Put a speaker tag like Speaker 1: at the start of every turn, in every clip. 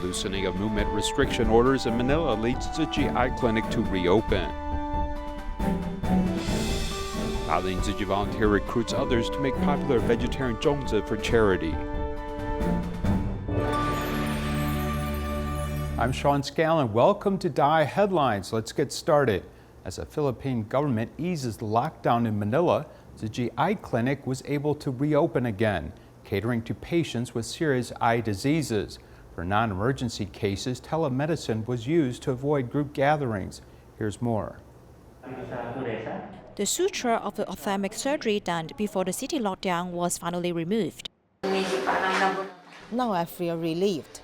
Speaker 1: Loosening of movement restriction orders in Manila leads Tzu Chi Eye Clinic to reopen. Baling Tzu Chi volunteer recruits others to make popular vegetarian zhongzi for charity. I'm Sean Scallon. Welcome to DAI Headlines. Let's get started. As the Philippine government eases the lockdown in Manila, Tzu Chi Eye Clinic was able to reopen again, catering to patients with serious eye diseases. For non-emergency cases, telemedicine was used to avoid group gatherings. Here's more.
Speaker 2: The suture of the ophthalmic surgery done before the city lockdown was finally removed.
Speaker 3: Now I feel relieved.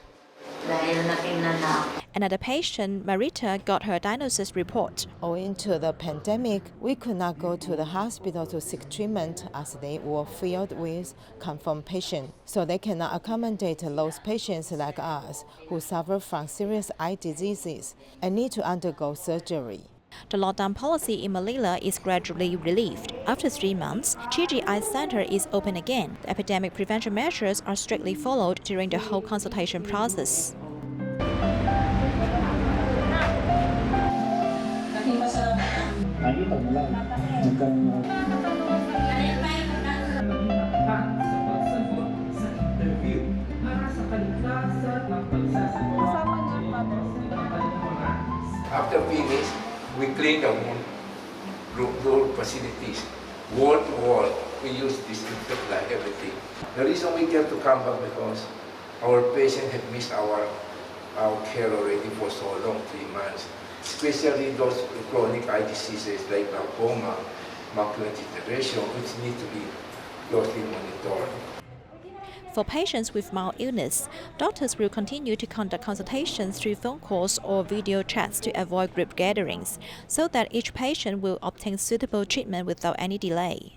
Speaker 2: Another patient, Marita, got her diagnosis report.
Speaker 3: Owing to the pandemic, we could not go to the hospital to seek treatment as they were filled with confirmed patients. So they cannot accommodate those patients like us who suffer from serious eye diseases and need to undergo surgery.
Speaker 2: The lockdown policy in Manila is gradually relieved. After 3 months, Tzu Chi Eye Center is open again. The epidemic prevention measures are strictly followed during the whole consultation process.
Speaker 4: After finish, we clean the road facilities. Wall to wall, we use disinfect like everything. The reason we get to come back because our patient had missed our care already for so long, 3 months. Especially those chronic eye diseases like glaucoma, macular degeneration, which need to be closely monitored.
Speaker 2: For patients with mild illness, doctors will continue to conduct consultations through phone calls or video chats to avoid group gatherings, so that each patient will obtain suitable treatment without any delay.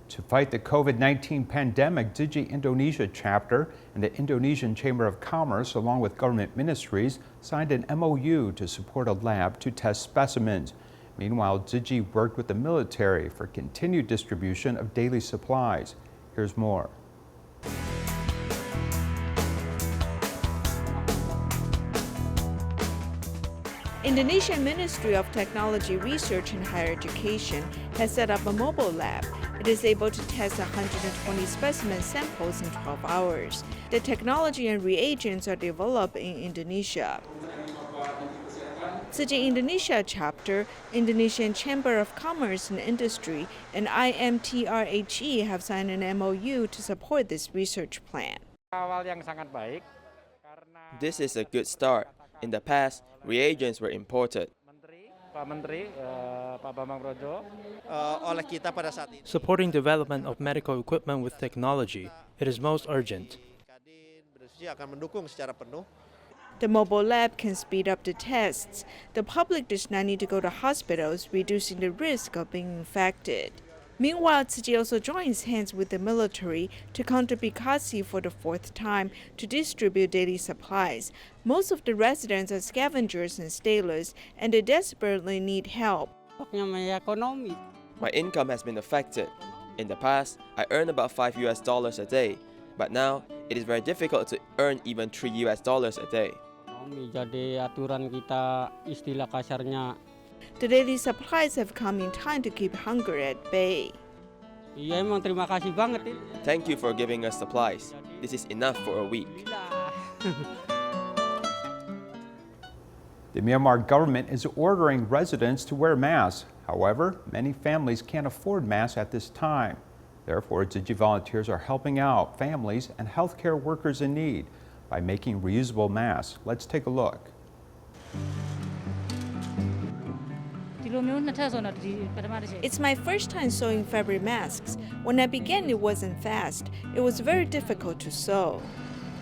Speaker 1: To fight the COVID-19 pandemic, Tzu Chi Indonesia chapter and the Indonesian Chamber of Commerce, along with government ministries, signed an MOU to support a lab to test specimens. Meanwhile, Tzu Chi worked with the military for continued distribution of daily supplies. Here's more.
Speaker 5: Indonesian Ministry of Technology, Research and Higher Education has set up a mobile lab. It is able to test 120 specimen samples in 12 hours. The technology and reagents are developed in Indonesia. Tzu Chi Indonesia chapter, Indonesian Chamber of Commerce and Industry, and IMTRHE have signed an MOU to support this research plan.
Speaker 6: This is a good start. In the past, reagents were imported.
Speaker 7: Supporting development of medical equipment with technology, it is most urgent.
Speaker 5: The mobile lab can speed up the tests. The public does not need to go to hospitals, reducing the risk of being infected. Meanwhile, Tzu Chi also joins hands with the military to counter Bikasi for the 4th time to distribute daily supplies. Most of the residents are scavengers and stalers, and they desperately need help.
Speaker 6: My income has been affected. In the past, I earned about $5 a day, but now it is very difficult to earn even $3 a day.
Speaker 5: The daily supplies have come in time to keep hunger at bay.
Speaker 6: Thank you for giving us supplies. This is enough for a week.
Speaker 1: The Myanmar government is ordering residents to wear masks. However, many families can't afford masks at this time. Therefore, Tzu Chi volunteers are helping out families and healthcare workers in need by making reusable masks. Let's take a look.
Speaker 5: It's my first time sewing fabric masks. When I began, it wasn't fast. It was very difficult to sew.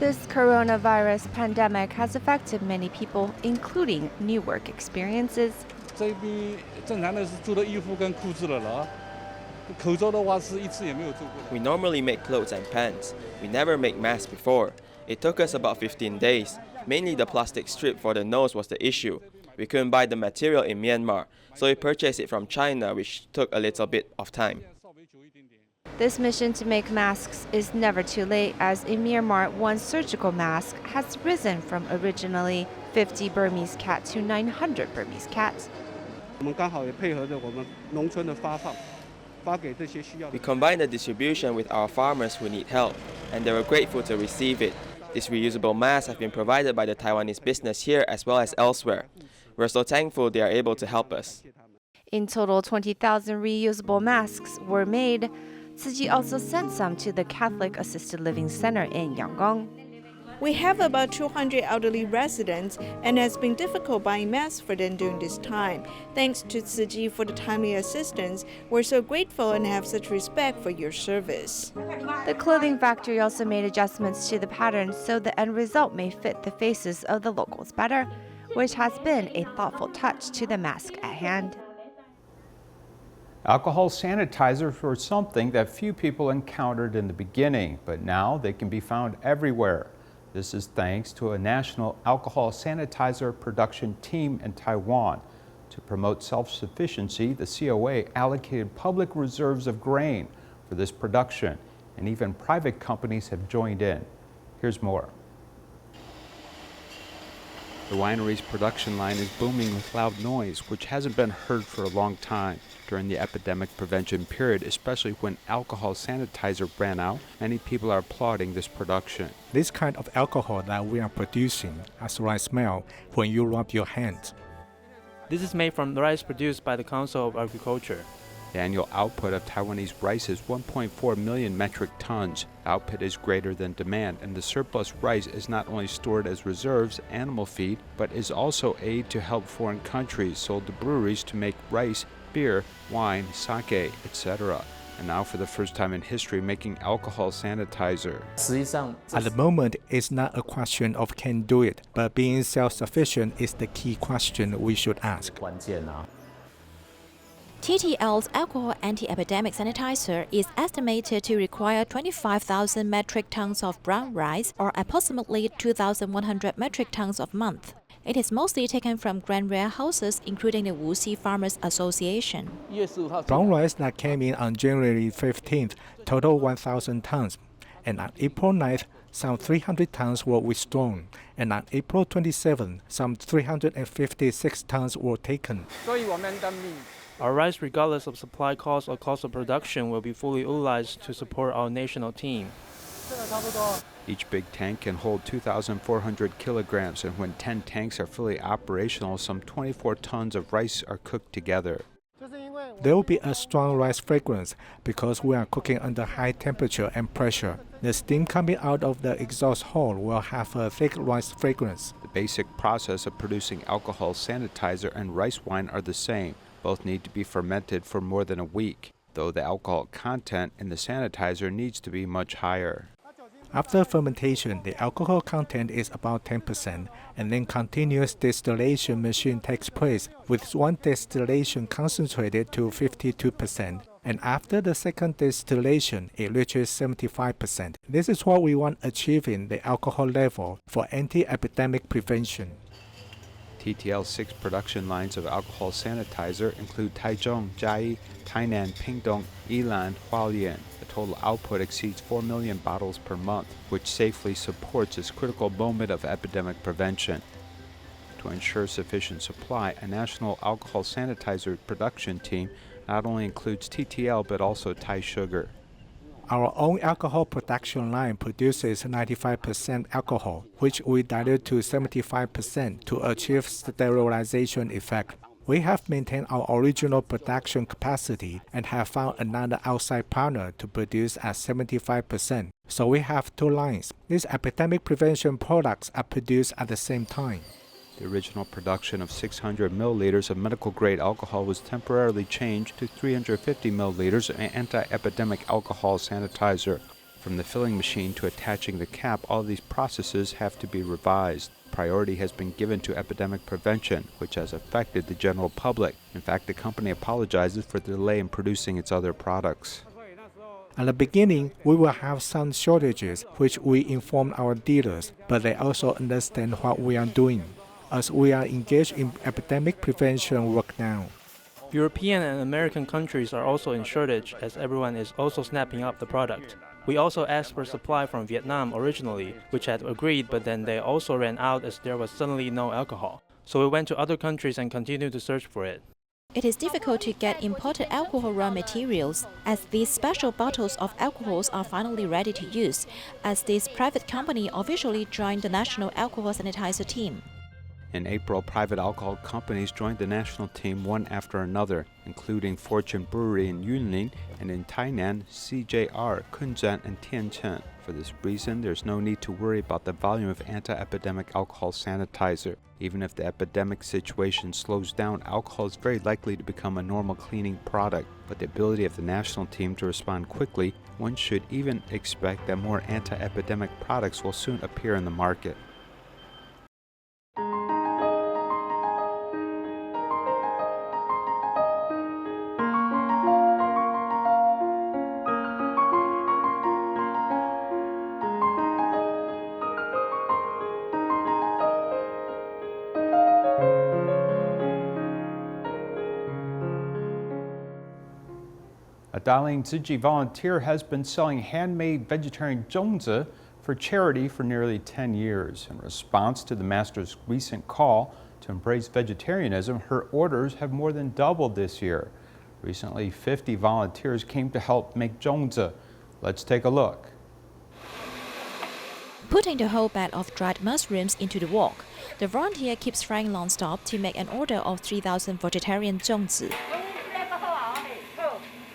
Speaker 8: This coronavirus pandemic has affected many people, including new work experiences.
Speaker 6: We normally make clothes and pants. We never make masks before. It took us about 15 days. Mainly the plastic strip for the nose was the issue. We couldn't buy the material in Myanmar, so we purchased it from China, which took a little bit of time.
Speaker 8: This mission to make masks is never too late, as in Myanmar, one surgical mask has risen from originally 50 Burmese cats to 900 Burmese cats.
Speaker 6: We combine the distribution with our farmers who need help, and they were grateful to receive it. These reusable masks have been provided by the Taiwanese business here as well as elsewhere. We're so thankful they are able to help us.
Speaker 8: In total, 20,000 reusable masks were made. Tzu Chi also sent some to the Catholic Assisted Living Center in Yangon.
Speaker 5: We have about 200 elderly residents, and it has been difficult buying masks for them during this time. Thanks to Tzu Chi for the timely assistance. We're so grateful and have such respect for your service.
Speaker 8: The clothing factory also made adjustments to the pattern so the end result may fit the faces of the locals better, which has been a thoughtful touch to the mask at hand.
Speaker 1: Alcohol sanitizers were something that few people encountered in the beginning, but now they can be found everywhere. This is thanks to a national alcohol sanitizer production team in Taiwan. To promote self-sufficiency, the COA allocated public reserves of grain for this production, and even private companies have joined in. Here's more. The winery's production line is booming with loud noise, which hasn't been heard for a long time. During the epidemic prevention period, especially when alcohol sanitizer ran out, many people are applauding this production.
Speaker 9: This kind of alcohol that we are producing has the right smell when you rub your hands.
Speaker 7: This is made from rice produced by the Council of Agriculture.
Speaker 1: The annual output of Taiwanese rice is 1.4 million metric tons. Output is greater than demand, and the surplus rice is not only stored as reserves, animal feed, but is also aid to help foreign countries sold to breweries to make rice, beer, wine, sake, etc. And now for the first time in history, making alcohol sanitizer.
Speaker 9: At the moment, it's not a question of can do it, but being self-sufficient is the key question we should ask.
Speaker 2: TTL's alcohol anti-epidemic sanitizer is estimated to require 25,000 metric tons of brown rice, or approximately 2,100 metric tons a month. It is mostly taken from grain warehouses, including the Wuxi Farmers Association.
Speaker 9: Brown rice that came in on January 15th total 1,000 tons, and on April 9th, some 300 tons were withdrawn, and on April 27th, some 356 tons were taken.
Speaker 7: Our rice, regardless of supply cost or cost of production, will be fully utilized to support our national team.
Speaker 1: Each big tank can hold 2,400 kilograms, and when 10 tanks are fully operational, some 24 tons of rice are cooked together.
Speaker 9: There will be a strong rice fragrance because we are cooking under high temperature and pressure. The steam coming out of the exhaust hole will have a thick rice fragrance.
Speaker 1: The basic process of producing alcohol sanitizer and rice wine are the same. Both need to be fermented for more than a week, though the alcohol content in the sanitizer needs to be much higher.
Speaker 9: After fermentation, the alcohol content is about 10%, and then continuous distillation machine takes place with one distillation concentrated to 52%. And after the second distillation, it reaches 75%. This is what we want achieving the alcohol level for anti-epidemic prevention.
Speaker 1: TTL's 6 production lines of alcohol sanitizer include Taichung, Jiayi, Tainan, Pingtung, Yilan, Hualien. The total output exceeds 4 million bottles per month, which safely supports this critical moment of epidemic prevention. To ensure sufficient supply, a national alcohol sanitizer production team not only includes TTL but also Thai Sugar.
Speaker 9: Our own alcohol production line produces 95% alcohol, which we dilute to 75% to achieve sterilization effect. We have maintained our original production capacity and have found another outside partner to produce at 75%. So we have 2 lines. These epidemic prevention products are produced at the same time.
Speaker 1: The original production of 600 milliliters of medical-grade alcohol was temporarily changed to 350 milliliters of anti-epidemic alcohol sanitizer. From the filling machine to attaching the cap, all these processes have to be revised. Priority has been given to epidemic prevention, which has affected the general public. In fact, the company apologizes for the delay in producing its other products.
Speaker 9: At the beginning, we will have some shortages, which we inform our dealers, but they also understand what we are doing, as we are engaged in epidemic prevention work now.
Speaker 7: European and American countries are also in shortage as everyone is also snapping up the product. We also asked for supply from Vietnam originally, which had agreed, but then they also ran out as there was suddenly no alcohol. So we went to other countries and continued to search for it.
Speaker 2: It is difficult to get imported alcohol raw materials, as these special bottles of alcohols are finally ready to use, as this private company officially joined the National Alcohol Sanitizer Team.
Speaker 1: In April, private alcohol companies joined the national team one after another, including Fortune Brewery in Yunlin and in Tainan, CJR, Kunzhan, and Tiancheng. For this reason, there's no need to worry about the volume of anti-epidemic alcohol sanitizer. Even if the epidemic situation slows down, alcohol is very likely to become a normal cleaning product. But the ability of the national team to respond quickly, one should even expect that more anti-epidemic products will soon appear in the market. A Dalian Tzu Chi volunteer has been selling handmade vegetarian zongzi for charity for nearly 10 years. In response to the master's recent call to embrace vegetarianism, her orders have more than doubled this year. Recently, 50 volunteers came to help make zongzi. Let's take a look.
Speaker 2: Putting the whole bag of dried mushrooms into the wok, the volunteer keeps frying non-stop to make an order of 3,000 vegetarian zongzi.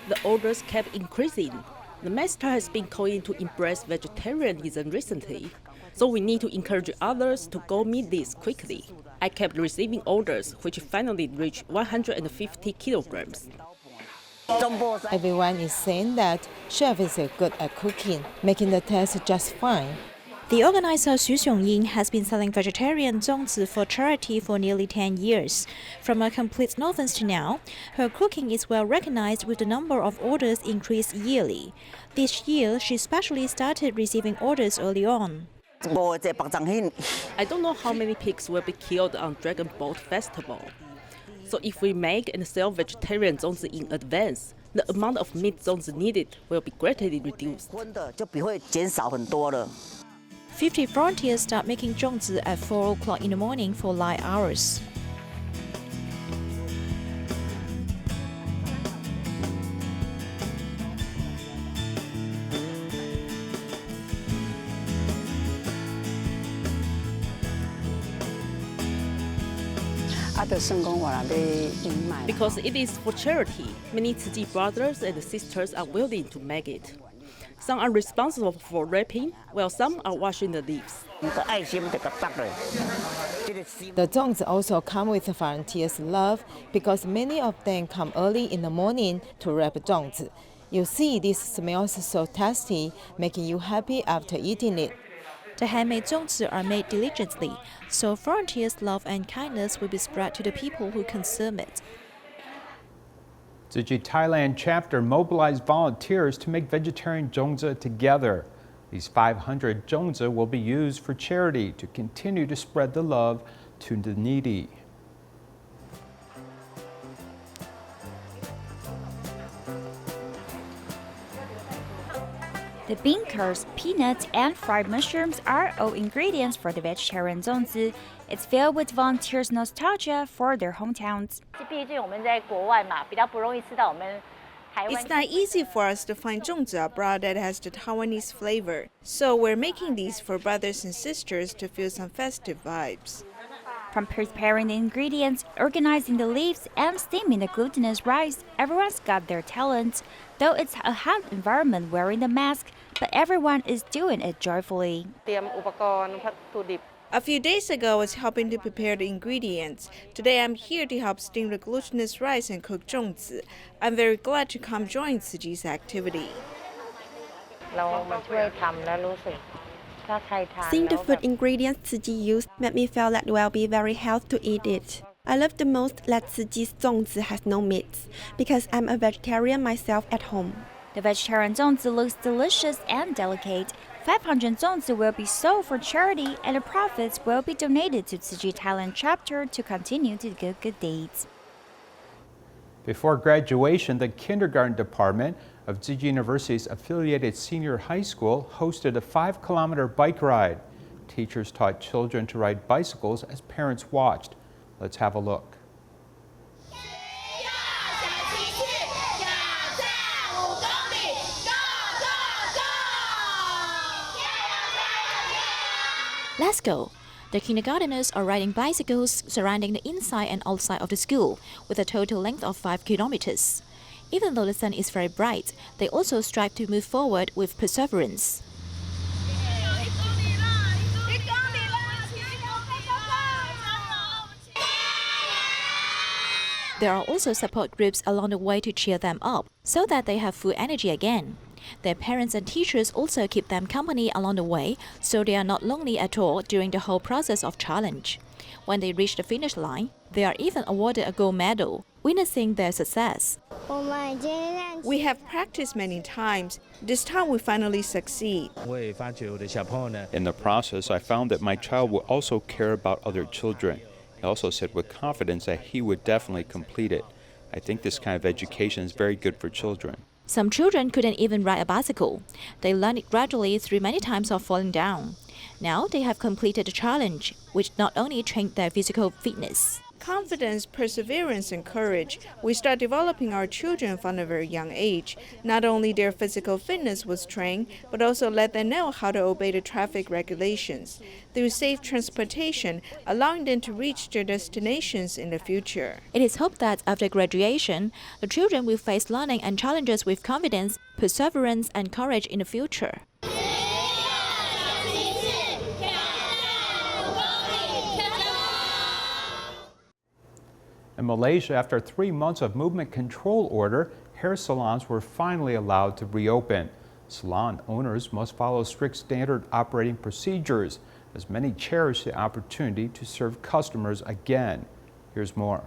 Speaker 10: The orders kept increasing. The master has been calling to embrace vegetarianism recently, so we need to encourage others to go meet this quickly. I kept receiving orders, which finally reached 150 kilograms.
Speaker 3: Everyone is saying that chef is good at cooking, making the taste just fine.
Speaker 2: The organizer Xu Xiongyin has been selling vegetarian zongzi for charity for nearly 10 years. From a complete novice to now, her cooking is well recognized with the number of orders increased yearly. This year, she especially started receiving orders early on.
Speaker 10: I don't know how many pigs will be killed on Dragon Boat Festival. So if we make and sell vegetarian zongzi in advance, the amount of meat zongzi needed will be greatly reduced.
Speaker 2: 50 volunteers start making zongzi at 4 o'clock in the morning for light hours.
Speaker 10: Because it is for charity, many Tzu Chi brothers and sisters are willing to make it. Some are responsible for wrapping, while some are washing the leaves.
Speaker 3: The zongzi also come with volunteers' love because many of them come early in the morning to wrap zongzi. You see, this smells so tasty, making you happy after eating it.
Speaker 2: The handmade zongzi are made diligently, so volunteers' love and kindness will be spread to the people who consume it.
Speaker 1: Tzu Chi Thailand chapter mobilized volunteers to make vegetarian zongzi together. These 500 zongzi will be used for charity to continue to spread the love to the needy.
Speaker 11: The bean curds, peanuts, and fried mushrooms are all ingredients for the vegetarian zongzi. It's filled with volunteers' nostalgia for their hometowns.
Speaker 5: It's not easy for us to find zongzi abroad that has the Taiwanese flavor, so we're making these for brothers and sisters to feel some festive vibes.
Speaker 11: From preparing the ingredients, organizing the leaves, and steaming the glutinous rice, everyone's got their talents. Though it's a hot environment wearing the mask, but everyone is doing it joyfully.
Speaker 5: A few days ago, I was helping to prepare the ingredients. Today, I'm here to help steam the glutinous rice and cook zongzi. I'm very glad to come join Tzu Chi's activity.
Speaker 12: Seeing the food ingredients Tzu Chi used made me feel that it will be very healthy to eat it. I love the most that Tzu Chi's zongzi has no meat, because I'm a vegetarian myself at home.
Speaker 11: The vegetarian zongzi looks delicious and delicate. 500 zongzi will be sold for charity, and the profits will be donated to Tzu Chi Thailand chapter to continue to do good deeds.
Speaker 1: Before graduation, the kindergarten department of Tzu Chi University's affiliated senior high school hosted a 5-kilometer bike ride. Teachers taught children to ride bicycles as parents watched. Let's have a look.
Speaker 2: Let's go! The kindergarteners are riding bicycles surrounding the inside and outside of the school with a total length of 5 kilometers. Even though the sun is very bright, they also strive to move forward with perseverance. There are also support groups along the way to cheer them up so that they have full energy again. Their parents and teachers also keep them company along the way, so they are not lonely at all during the whole process of challenge. When they reach the finish line, they are even awarded a gold medal, witnessing their success.
Speaker 5: We have practiced many times. This time we finally succeed.
Speaker 1: In the process, I found that my child would also care about other children. He also said with confidence that he would definitely complete it. I think this kind of education is very good for children.
Speaker 2: Some children couldn't even ride a bicycle. They learned it gradually through many times of falling down. Now they have completed the challenge, which not only trained their physical fitness.
Speaker 5: Confidence, perseverance, and courage. We start developing our children from a very young age. Not only their physical fitness was trained, but also let them know how to obey the traffic regulations. Through safe transportation, allowing them to reach their destinations in the future.
Speaker 2: It is hoped that after graduation, the children will face learning and challenges with confidence, perseverance, and courage in the future.
Speaker 1: In Malaysia, after 3 months of movement control order, hair salons were finally allowed to reopen. Salon owners must follow strict standard operating procedures, as many cherish the opportunity to serve customers again. Here's more.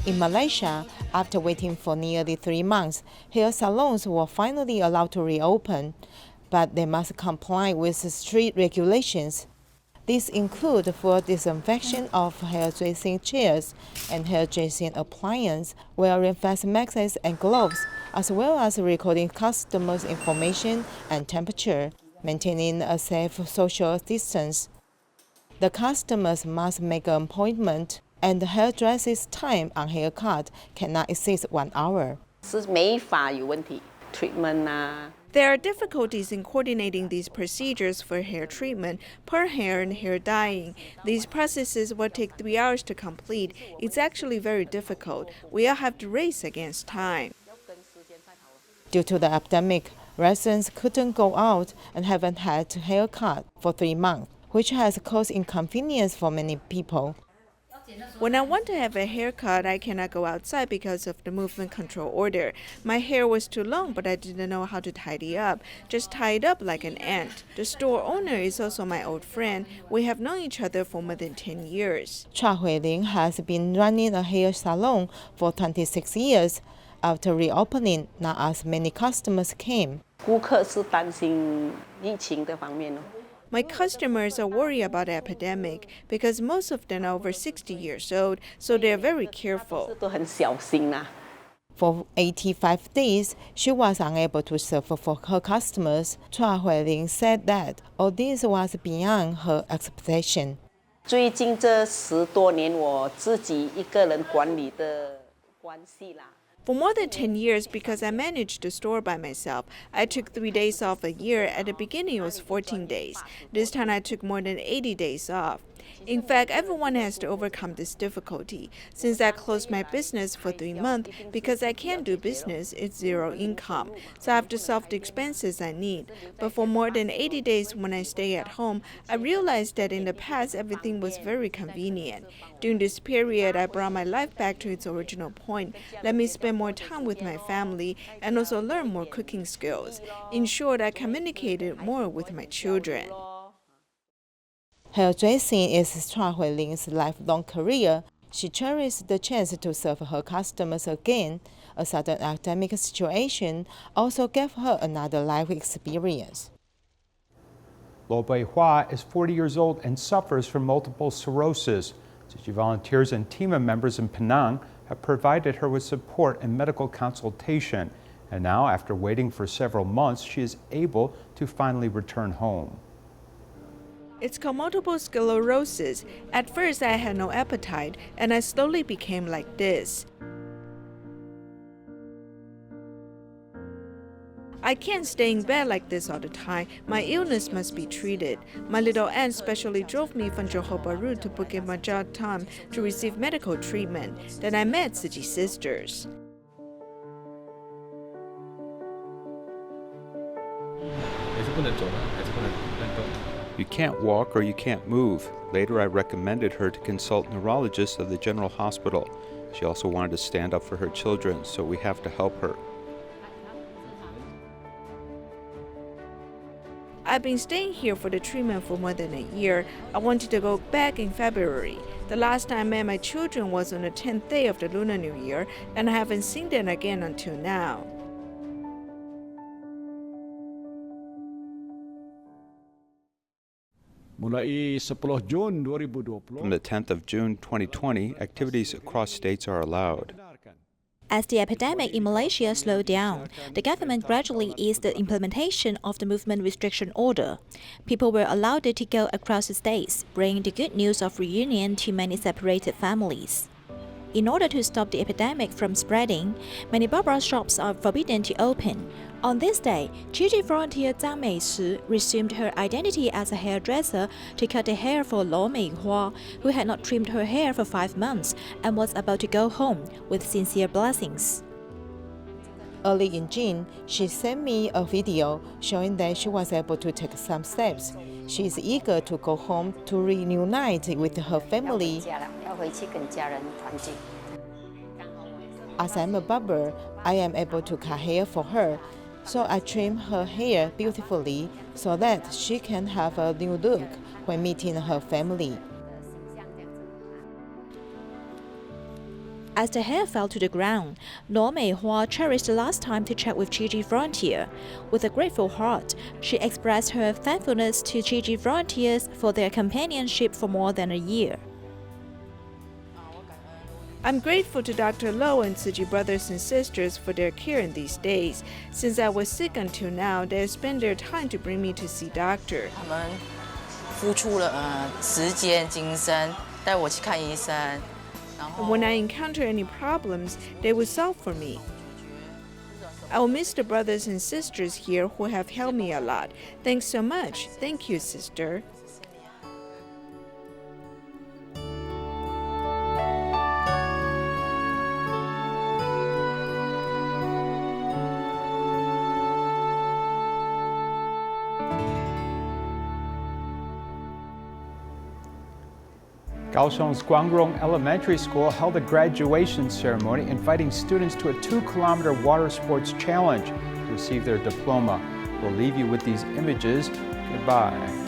Speaker 3: In Malaysia, after waiting for nearly 3 months, hair salons were finally allowed to reopen, but they must comply with strict regulations. These include full disinfection of hair-dressing chairs and hair-dressing appliances, wearing face masks and gloves, as well as recording customers' information and temperature, maintaining a safe social distance. The customers must make an appointment, and the hairdresser's time on haircut cannot exceed 1 hour.
Speaker 5: There are difficulties in coordinating these procedures for hair treatment, per hair, and hair dyeing. These processes will take 3 hours to complete. It's actually very difficult. We all have to race against time.
Speaker 3: Due to the epidemic, residents couldn't go out and haven't had a haircut for 3 months, which has caused inconvenience for many people.
Speaker 5: When I want to have a haircut, I cannot go outside because of the movement control order. My hair was too long, but I didn't know how to tidy up. Just tie it up like an ant. The store owner is also my old friend. We have known each other for more than 10 years.
Speaker 3: Cha Huiling has been running a hair salon for 26 years. After reopening, not as many customers came.
Speaker 5: My customers are worried about the epidemic because most of them are over 60 years old, so they are very careful.
Speaker 3: For 85 days, she was unable to serve for her customers. Cha Huiling said that all this was beyond her expectation.
Speaker 5: For more than 10 years, because I managed the store by myself, I took 3 days off a year. At the beginning, it was 14 days. This time, I took more than 80 days off. In fact, everyone has to overcome this difficulty. Since I closed my business for 3 months because I can't do business, it's zero income. So I have to solve the expenses I need. But for more than 80 days when I stay at home, I realized that in the past everything was very convenient. During this period, I brought my life back to its original point. Let me spend more time with my family and also learn more cooking skills. In short, I communicated more with my children.
Speaker 3: Hairdressing is Chua Huiling's lifelong career. She cherished the chance to serve her customers again. A sudden academic situation also gave her another life experience.
Speaker 1: Lo Beihua is 40 years old and suffers from multiple sclerosis. Tzu Chi volunteers and team members in Penang have provided her with support and medical consultation. And now, after waiting for several months, she is able to finally return home.
Speaker 5: It's called multiple sclerosis. At first, I had no appetite, and I slowly became like this. I can't stay in bed like this all the time. My illness must be treated. My little aunt specially drove me from Johor Bahru to Bukit Majah Town to receive medical treatment. Then I met Tzu Chi sisters.
Speaker 1: You can't walk or you can't move. Later, I recommended her to consult neurologists of the general hospital. She also wanted to stand up for her children, so we have to help her.
Speaker 5: I've been staying here for the treatment for more than a year. I wanted to go back in February. The last time I met my children was on the 10th day of the Lunar New Year, and I haven't seen them again until now.
Speaker 1: From the 10th of June 2020, activities across states are allowed.
Speaker 2: As the epidemic in Malaysia slowed down, the government gradually eased the implementation of the movement restriction order. People were allowed to go across the states, bringing the good news of reunion to many separated families. In order to stop the epidemic from spreading, many barber shops are forbidden to open. On this day, Tzu Chi volunteer Zhang Meishi resumed her identity as a hairdresser to cut the hair for Lo Meihua, who had not trimmed her hair for 5 months and was about to go home with sincere blessings.
Speaker 3: Early in June, she sent me a video showing that she was able to take some steps. She is eager to go home to reunite with her family. As I'm a barber, I am able to cut hair for her, so I trim her hair beautifully so that she can have a new look when meeting her family.
Speaker 2: As the hair fell to the ground, Lo Meihua cherished the last time to chat with Tzu Chi volunteer. With a grateful heart, she expressed her thankfulness to Tzu Chi volunteers for their companionship for more than a year.
Speaker 5: I'm grateful to Dr. Lo and Tzu Chi brothers and sisters for their care in these days. Since I was sick until now, they have spent their time to bring me to see doctor. When I encounter any problems, they will solve for me. I will miss the brothers and sisters here who have helped me a lot. Thanks so much. Thank you, sister.
Speaker 1: Kaohsiung's Guangrong Elementary School held a graduation ceremony inviting students to a 2-kilometer water sports challenge to receive their diploma. We'll leave you with these images. Goodbye.